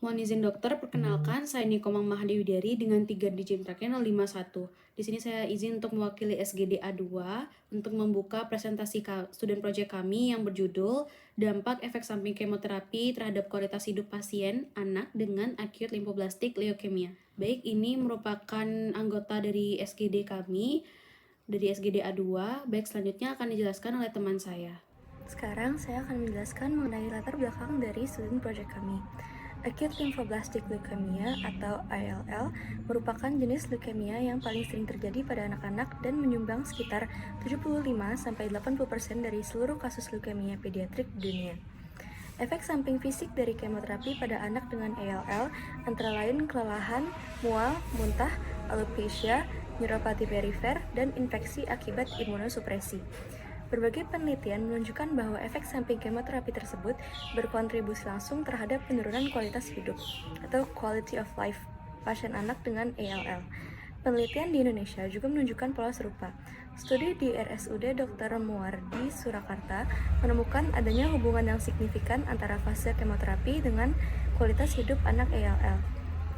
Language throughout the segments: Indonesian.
Mohon izin dokter, perkenalkan saya Niko Mahdi Widari dengan 3 digit terakhir 051. Di sini saya izin untuk mewakili SGD A2 untuk membuka presentasi student project kami yang berjudul Dampak Efek Samping Kemoterapi Terhadap Kualitas Hidup Pasien Anak dengan Acute Lymphoblastic Leukemia. Baik, ini merupakan anggota dari SGD kami, dari SGD A2. Baik, selanjutnya akan dijelaskan oleh teman saya. Sekarang saya akan menjelaskan mengenai latar belakang dari student project kami. Acute Lymphoblastic Leukemia atau ALL merupakan jenis leukemia yang paling sering terjadi pada anak-anak dan menyumbang sekitar 75-80% dari seluruh kasus leukemia pediatrik di dunia. Efek samping fisik dari kemoterapi pada anak dengan ALL antara lain kelelahan, mual, muntah, alopecia, neuropati perifer, dan infeksi akibat imunosupresi. Berbagai penelitian menunjukkan bahwa efek samping kemoterapi tersebut berkontribusi langsung terhadap penurunan kualitas hidup atau quality of life pasien anak dengan ALL. Penelitian di Indonesia juga menunjukkan pola serupa. Studi di RSUD Dr. Muwardi Surakarta menemukan adanya hubungan yang signifikan antara fase kemoterapi dengan kualitas hidup anak ALL.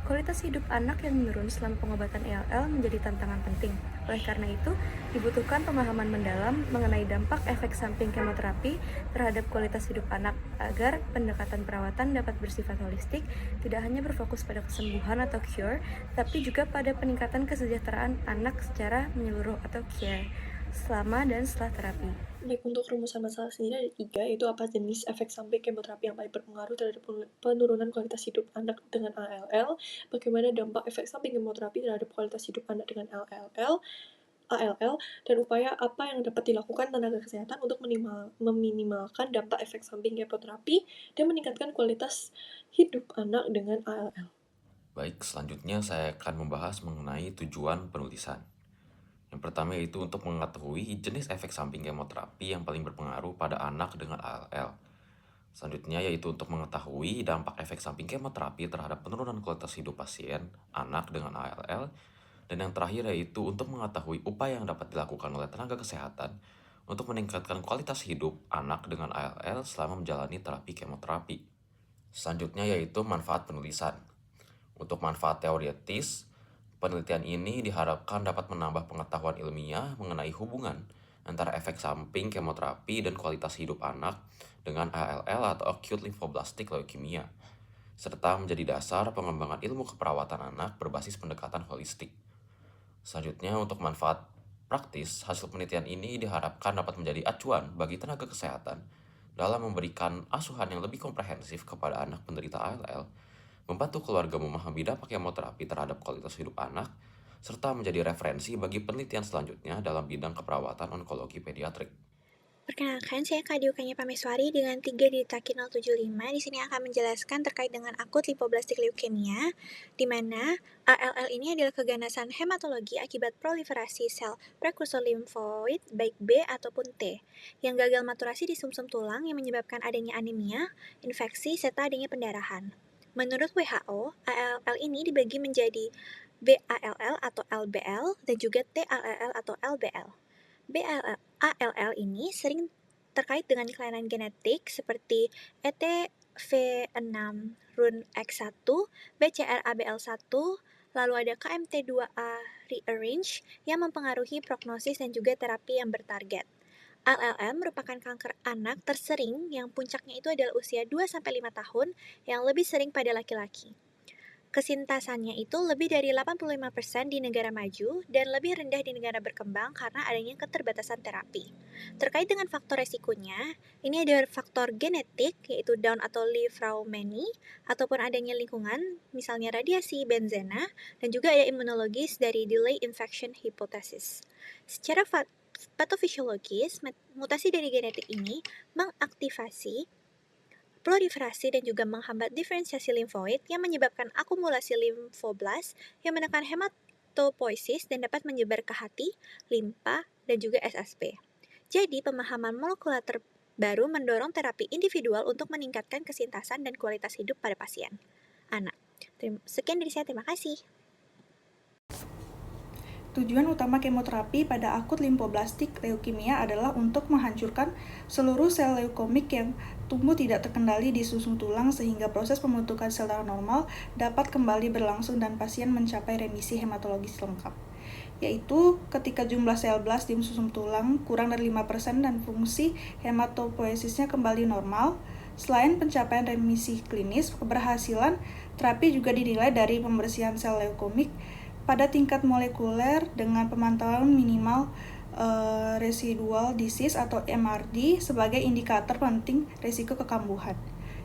Kualitas hidup anak yang menurun selama pengobatan ALL menjadi tantangan penting. Oleh karena itu, dibutuhkan pemahaman mendalam mengenai dampak efek samping kemoterapi terhadap kualitas hidup anak agar pendekatan perawatan dapat bersifat holistik, tidak hanya berfokus pada kesembuhan atau cure, tapi juga pada peningkatan kesejahteraan anak secara menyeluruh atau care selama dan setelah terapi. Baik, untuk rumusan masalah sendiri ada 3, yaitu apa jenis efek samping kemoterapi yang paling berpengaruh terhadap penurunan kualitas hidup anak dengan ALL, bagaimana dampak efek samping kemoterapi terhadap kualitas hidup anak dengan ALL, dan upaya apa yang dapat dilakukan tenaga kesehatan untuk meminimalkan dampak efek samping kemoterapi dan meningkatkan kualitas hidup anak dengan ALL. Baik, selanjutnya saya akan membahas mengenai tujuan penulisan. Yang pertama yaitu untuk mengetahui jenis efek samping kemoterapi yang paling berpengaruh pada anak dengan ALL. Selanjutnya yaitu untuk mengetahui dampak efek samping kemoterapi terhadap penurunan kualitas hidup pasien anak dengan ALL. Dan yang terakhir yaitu untuk mengetahui upaya yang dapat dilakukan oleh tenaga kesehatan untuk meningkatkan kualitas hidup anak dengan ALL selama menjalani terapi kemoterapi. Selanjutnya yaitu manfaat penulisan. Untuk manfaat teoretis, penelitian ini diharapkan dapat menambah pengetahuan ilmiah mengenai hubungan antara efek samping kemoterapi dan kualitas hidup anak dengan ALL atau Acute Lymphoblastic Leukemia, serta menjadi dasar pengembangan ilmu keperawatan anak berbasis pendekatan holistik. Selanjutnya, untuk manfaat praktis, hasil penelitian ini diharapkan dapat menjadi acuan bagi tenaga kesehatan dalam memberikan asuhan yang lebih komprehensif kepada anak penderita ALL, membantu keluarga memahami dampak kemoterapi terhadap kualitas hidup anak, serta menjadi referensi bagi penelitian selanjutnya dalam bidang keperawatan onkologi pediatrik. Perkenalkan, saya Kak Diukanya Pameswari dengan 3 di Taki 075. Di sini akan menjelaskan terkait dengan akut lymphoblastic leukemia, di mana ALL ini adalah keganasan hematologi akibat proliferasi sel prekursor limfoid baik B ataupun T yang gagal maturasi di sumsum tulang yang menyebabkan adanya anemia, infeksi, serta adanya pendarahan. Menurut WHO, ALL ini dibagi menjadi BALL atau LBL dan juga TALL atau LBL. ALL ini sering terkait dengan kelainan genetik seperti ETV6-RUNX1, BCR-ABL1, lalu ada KMT2A rearrange yang mempengaruhi prognosis dan juga terapi yang bertarget. ALL merupakan kanker anak tersering yang puncaknya itu adalah usia 2-5 tahun yang lebih sering pada laki-laki. Kesintasannya itu lebih dari 85% di negara maju dan lebih rendah di negara berkembang karena adanya keterbatasan terapi. Terkait dengan faktor resikonya, ini ada faktor genetik yaitu Down atau Li-Fraumeni ataupun adanya lingkungan, misalnya radiasi, benzena, dan juga ada imunologis dari delay infection hypothesis. Secara patofisiologis, mutasi dari genetik ini mengaktifasi proliferasi dan juga menghambat diferensiasi limfoid yang menyebabkan akumulasi limfoblast yang menekan hematopoiesis dan dapat menyebar ke hati, limpa, dan juga SSP. Jadi, pemahaman molekuler terbaru mendorong terapi individual untuk meningkatkan kesintasan dan kualitas hidup pada pasien anak. Sekian dari saya, terima kasih. Tujuan utama kemoterapi pada akut lymphoblastic leukemia adalah untuk menghancurkan seluruh sel leukomik yang tumbuh tidak terkendali di susun tulang sehingga proses pembentukan sel darah normal dapat kembali berlangsung dan pasien mencapai remisi hematologis lengkap, yaitu ketika jumlah sel blast di susun tulang kurang dari 5% dan fungsi hematopoiesisnya kembali normal. Selain pencapaian remisi klinis, keberhasilan terapi juga dinilai dari pembersihan sel leukomik pada tingkat molekuler dengan pemantauan minimal residual disease atau MRD sebagai indikator penting risiko kekambuhan.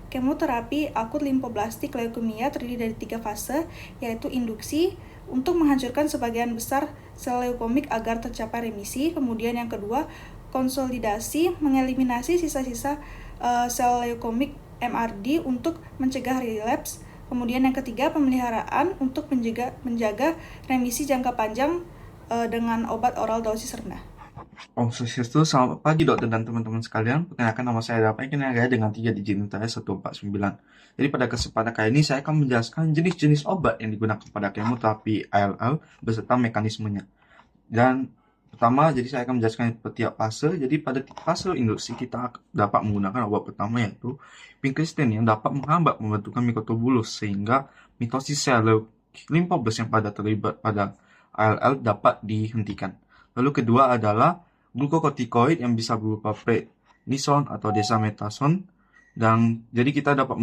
Kemoterapi akut limfoblastik leukemia terdiri dari 3 fase, yaitu induksi untuk menghancurkan sebagian besar sel leukomik agar tercapai remisi. Kemudian yang kedua, konsolidasi mengeliminasi sisa-sisa sel leukomik MRD untuk mencegah relapse. Kemudian yang ketiga, pemeliharaan untuk menjaga remisi jangka panjang dengan obat oral dosis rendah. Om Swastiastu, selamat pagi dokter dan teman-teman sekalian. Perkenalkan nama saya Dapai Kinagaya dengan 3 digit nilai 149. Jadi pada kesempatan kali ini saya akan menjelaskan jenis-jenis obat yang digunakan pada kemoterapi ALL beserta mekanismenya. Dan pertama, jadi saya akan menjelaskan setiap fase. Jadi pada fase induksi kita dapat menggunakan obat pertama yaitu vincristine yang dapat menghambat pembentukan mikrotubulus sehingga mitosis sel limfoblas yang pada terlibat pada ALL dapat dihentikan. Lalu kedua adalah glukokortikoid yang bisa berupa prednison atau dexamethasone. Dan jadi kita dapat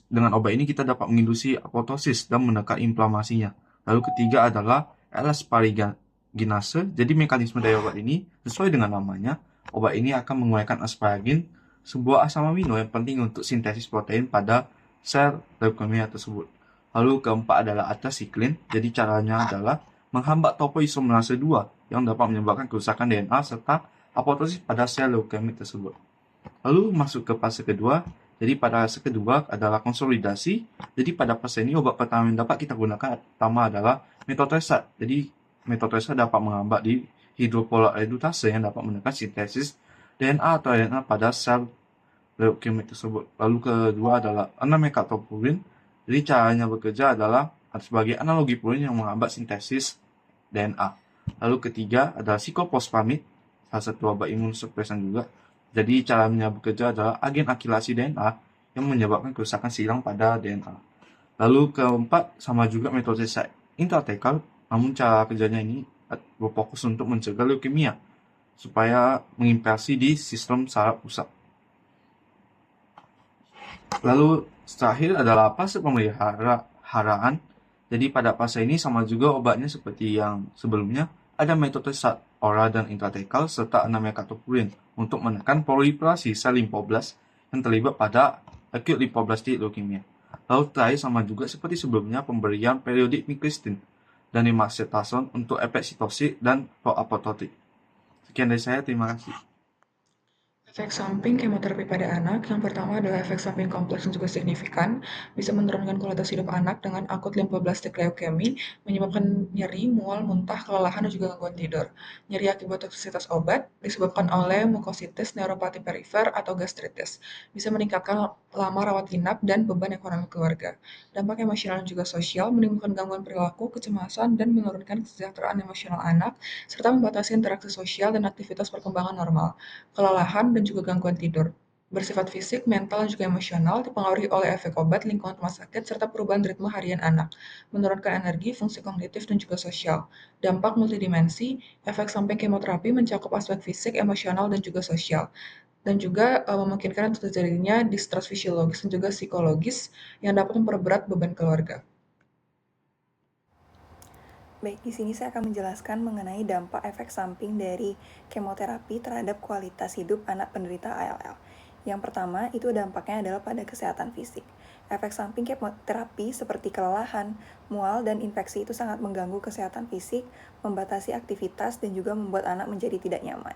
dengan obat ini kita dapat menginduksi apoptosis dan menekan inflamasinya. Lalu ketiga adalah L-asparaginase. Jadi mekanisme dari obat ini sesuai dengan namanya, obat ini akan menguraikan asparagin, sebuah asam amino yang penting untuk sintesis protein pada sel leukemia tersebut. Lalu keempat adalah atrasiklin. Jadi caranya adalah menghambat topoisomerase 2 yang dapat menyebabkan kerusakan DNA serta apoptosis pada sel leukemik tersebut. Lalu masuk ke fase kedua. Jadi pada fase kedua adalah konsolidasi. Jadi pada fase ini obat pertama yang dapat kita gunakan pertama adalah methotrexate. Jadi methotrexate dapat menghambat di hidropolar reduktase yang dapat menekan sintesis DNA atau RNA pada sel leukemik tersebut. Lalu kedua adalah 6-methylpurine. Jadi caranya bekerja adalah sebagai analogi purine yang menghambat sintesis DNA. Lalu ketiga adalah siklopospamid, salah satu obat imunosupresan juga. Jadi caranya bekerja adalah agen akilasi DNA yang menyebabkan kerusakan silang pada DNA. Lalu keempat sama juga metode intratekal, namun cara kerjanya ini berfokus untuk mencegah leukemia supaya menginvasi di sistem saraf pusat. Lalu terakhir adalah fase pemeliharaan. Jadi pada fase ini sama juga obatnya seperti yang sebelumnya, ada methotrexate oral dan intratekal serta 6-methylpurine untuk menekan proliferasi sel limfoblas yang terlibat pada acute lymphoblastic leukemia. Lalu terakhir sama juga seperti sebelumnya pemberian periodik vincristine dan dexamethasone untuk efek sitosis dan pro-apoptotik. Sekian dari saya, terima kasih. Efek samping kemoterapi pada anak, yang pertama adalah efek samping kompleks dan juga signifikan, bisa menurunkan kualitas hidup anak dengan akut lymphoblastic leukemia, menyebabkan nyeri, mual, muntah, kelelahan, dan juga gangguan tidur. Nyeri akibat toksisitas obat disebabkan oleh mukositis, neuropati perifer, atau gastritis. Bisa meningkatkan lama rawat inap dan beban ekonomi keluarga. Dampak emosional dan juga sosial, menimbulkan gangguan perilaku, kecemasan, dan menurunkan kesejahteraan emosional anak, serta membatasi interaksi sosial dan aktivitas perkembangan normal. Kelelahan dan juga gangguan tidur. Bersifat fisik, mental, dan juga emosional, dipengaruhi oleh efek obat, lingkungan rumah sakit, serta perubahan ritme harian anak. Menurunkan energi, fungsi kognitif, dan juga sosial. Dampak multidimensi, efek samping kemoterapi mencakup aspek fisik, emosional, dan juga sosial. Dan juga memungkinkan untuk terjadinya distress fisiologis dan juga psikologis yang dapat memperberat beban keluarga. Baik, di sini saya akan menjelaskan mengenai dampak efek samping dari kemoterapi terhadap kualitas hidup anak penderita ALL. Yang pertama, itu dampaknya adalah pada kesehatan fisik. Efek samping kemoterapi seperti kelelahan, mual, dan infeksi itu sangat mengganggu kesehatan fisik, membatasi aktivitas, dan juga membuat anak menjadi tidak nyaman.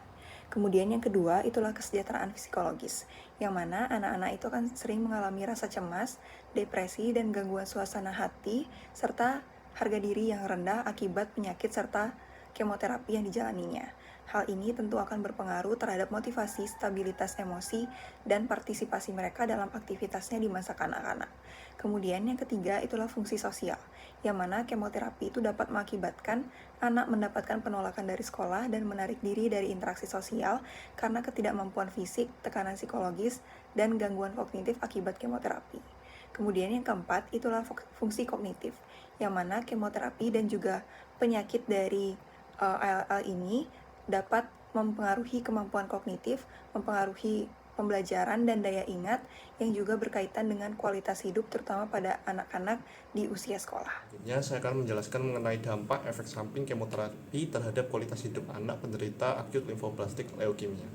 Kemudian yang kedua, itulah kesejahteraan psikologis, yang mana anak-anak itu akan sering mengalami rasa cemas, depresi, dan gangguan suasana hati, serta harga diri yang rendah akibat penyakit serta kemoterapi yang dijalaninya. Hal ini tentu akan berpengaruh terhadap motivasi, stabilitas emosi, dan partisipasi mereka dalam aktivitasnya di masa kanak-kanak. Kemudian yang ketiga itulah fungsi sosial, yang mana kemoterapi itu dapat mengakibatkan anak mendapatkan penolakan dari sekolah dan menarik diri dari interaksi sosial karena ketidakmampuan fisik, tekanan psikologis, dan gangguan kognitif akibat kemoterapi. Kemudian yang keempat itulah fungsi kognitif, yang mana kemoterapi dan juga penyakit dari ALL ini dapat mempengaruhi kemampuan kognitif, mempengaruhi pembelajaran dan daya ingat yang juga berkaitan dengan kualitas hidup terutama pada anak-anak di usia sekolah. Selanjutnya saya akan menjelaskan mengenai dampak efek samping kemoterapi terhadap kualitas hidup anak penderita acute lymphoblastic leukemia.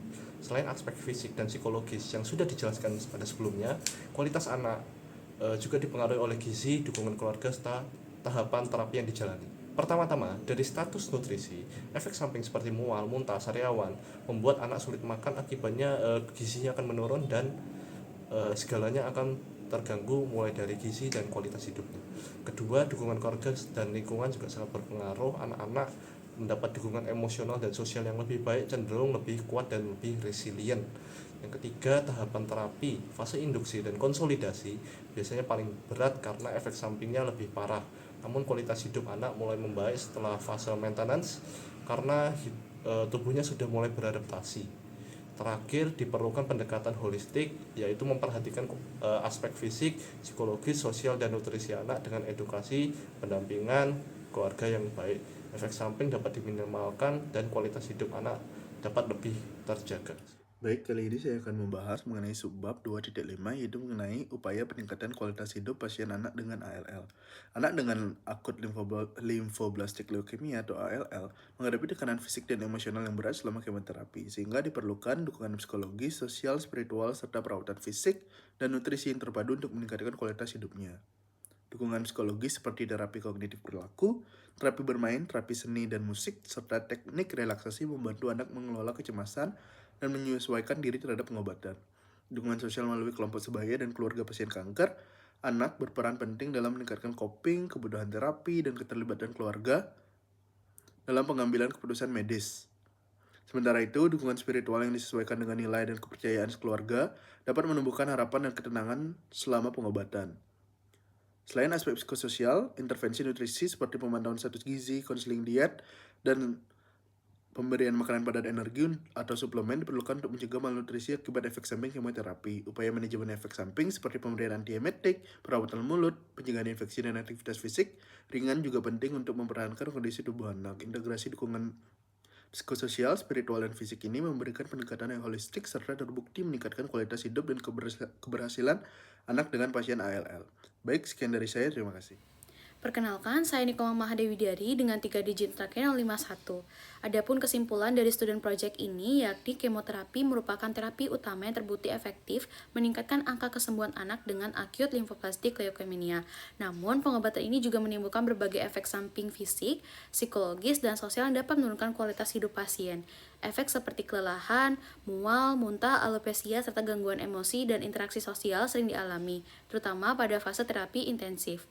Selain aspek fisik dan psikologis yang sudah dijelaskan pada sebelumnya, kualitas anak juga dipengaruhi oleh gizi, dukungan keluarga, serta tahapan terapi yang dijalani. Pertama-tama, dari status nutrisi, efek samping seperti mual, muntah, sariawan membuat anak sulit makan, akibatnya gizinya akan menurun dan segalanya akan terganggu mulai dari gizi dan kualitas hidupnya. Kedua, dukungan keluarga dan lingkungan juga sangat berpengaruh. Anak-anak mendapat dukungan emosional dan sosial yang lebih baik, cenderung lebih kuat dan lebih resilient. Yang ketiga, tahapan terapi, fase induksi dan konsolidasi biasanya paling berat karena efek sampingnya lebih parah. Namun kualitas hidup anak mulai membaik setelah fase maintenance karena tubuhnya sudah mulai beradaptasi. Terakhir, diperlukan pendekatan holistik, yaitu memperhatikan aspek fisik, psikologis, sosial, dan nutrisi anak dengan edukasi, pendampingan, keluarga yang baik. Efek samping dapat diminimalkan dan kualitas hidup anak dapat lebih terjaga. Baik, kali ini saya akan membahas mengenai subbab 2.5 yaitu mengenai upaya peningkatan kualitas hidup pasien anak dengan ALL. Anak dengan akut lymphoblastic leukemia atau ALL menghadapi tekanan fisik dan emosional yang berat selama kemoterapi, sehingga diperlukan dukungan psikologis, sosial, spiritual, serta perawatan fisik dan nutrisi yang terpadu untuk meningkatkan kualitas hidupnya. Dukungan psikologis seperti terapi kognitif perilaku, terapi bermain, terapi seni dan musik, serta teknik relaksasi membantu anak mengelola kecemasan dan menyesuaikan diri terhadap pengobatan. Dukungan sosial melalui kelompok sebaya dan keluarga pasien kanker, anak berperan penting dalam meningkatkan coping, kebutuhan terapi, dan keterlibatan keluarga dalam pengambilan keputusan medis. Sementara itu, dukungan spiritual yang disesuaikan dengan nilai dan kepercayaan keluarga dapat menumbuhkan harapan dan ketenangan selama pengobatan. Selain aspek psikososial, intervensi nutrisi seperti pemantauan status gizi, konseling diet, dan pemberian makanan padat energi atau suplemen diperlukan untuk mencegah malnutrisi akibat efek samping kemoterapi. Upaya manajemen efek samping seperti pemberian antiemetik, perawatan mulut, pencegahan infeksi, dan aktivitas fisik ringan juga penting untuk mempertahankan kondisi tubuh anak. Integrasi dukungan psikososial, spiritual, dan fisik ini memberikan pendekatan yang holistik serta terbukti meningkatkan kualitas hidup dan keberhasilan anak dengan pasien ALL. Baik, sekian dari saya. Terima kasih. Perkenalkan, saya Nikoma Mahadewi Dari dengan 3 digit terakhir 051. Adapun kesimpulan dari student project ini yakni kemoterapi merupakan terapi utama yang terbukti efektif meningkatkan angka kesembuhan anak dengan acute lymphoblastic leukemia. Namun, pengobatan ini juga menimbulkan berbagai efek samping fisik, psikologis, dan sosial yang dapat menurunkan kualitas hidup pasien. Efek seperti kelelahan, mual, muntah, alopecia, serta gangguan emosi dan interaksi sosial sering dialami, terutama pada fase terapi intensif.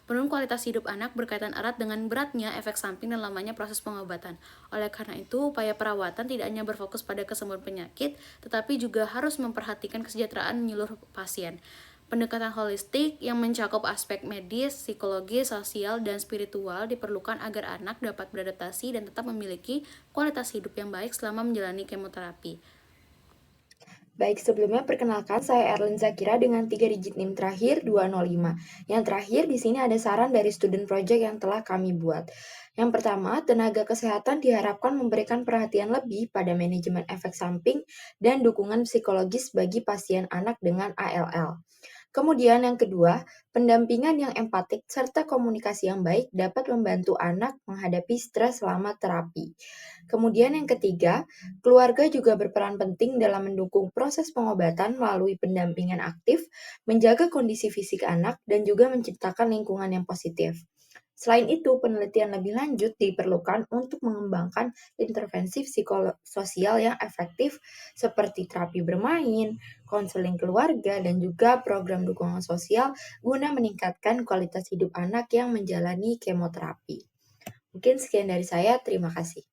Penurunan kualitas hidup anak berkaitan erat dengan beratnya efek samping dan lamanya proses pengobatan. Oleh karena itu, upaya perawatan tidak hanya berfokus pada kesembuhan penyakit, tetapi juga harus memperhatikan kesejahteraan menyeluruh pasien. Pendekatan holistik yang mencakup aspek medis, psikologis, sosial, dan spiritual diperlukan agar anak dapat beradaptasi dan tetap memiliki kualitas hidup yang baik selama menjalani kemoterapi. Baik, sebelumnya perkenalkan saya Erlin Zakira dengan 3 digit NIM terakhir 205. Yang terakhir di sini ada saran dari student project yang telah kami buat. Yang pertama, tenaga kesehatan diharapkan memberikan perhatian lebih pada manajemen efek samping dan dukungan psikologis bagi pasien anak dengan ALL. Kemudian yang kedua, pendampingan yang empatik serta komunikasi yang baik dapat membantu anak menghadapi stres selama terapi. Kemudian yang ketiga, keluarga juga berperan penting dalam mendukung proses pengobatan melalui pendampingan aktif, menjaga kondisi fisik anak, dan juga menciptakan lingkungan yang positif. Selain itu, penelitian lebih lanjut diperlukan untuk mengembangkan intervensi psikososial yang efektif seperti terapi bermain, konseling keluarga, dan juga program dukungan sosial guna meningkatkan kualitas hidup anak yang menjalani kemoterapi. Mungkin sekian dari saya, terima kasih.